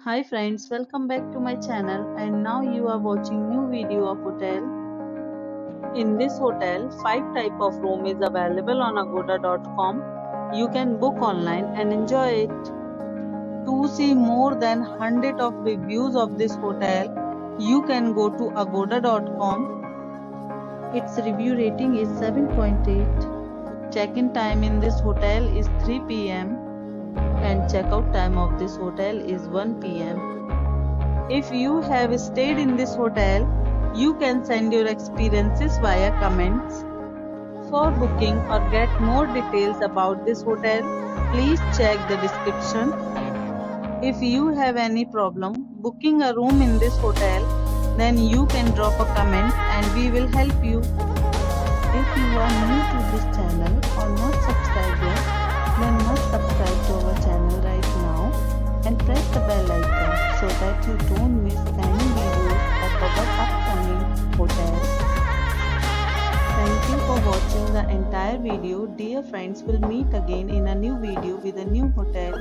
Hi friends, welcome back to my channel and now you are watching new video of hotel. In this hotel, 5 type of room is available on agoda.com. You can book online and enjoy it. To see more than 100 of reviews of this hotel, you can go to agoda.com. Its review rating is 7.8. Check-in time in this hotel is 3 p.m. and check-out time of this hotel is 1 p.m. If you have stayed in this hotel, you can send your experiences via comments. For booking or get more details about this hotel, please check the description. If you have any problem booking a room in this hotel, then you can drop a comment and we will help you. If you are new to this channel or not subscribed yet, then must subscribe to our channel right now and press the bell icon so that you don't miss any videos of our upcoming hotel. Thank you for watching the entire video. Dear friends, we'll meet again in a new video with a new hotel.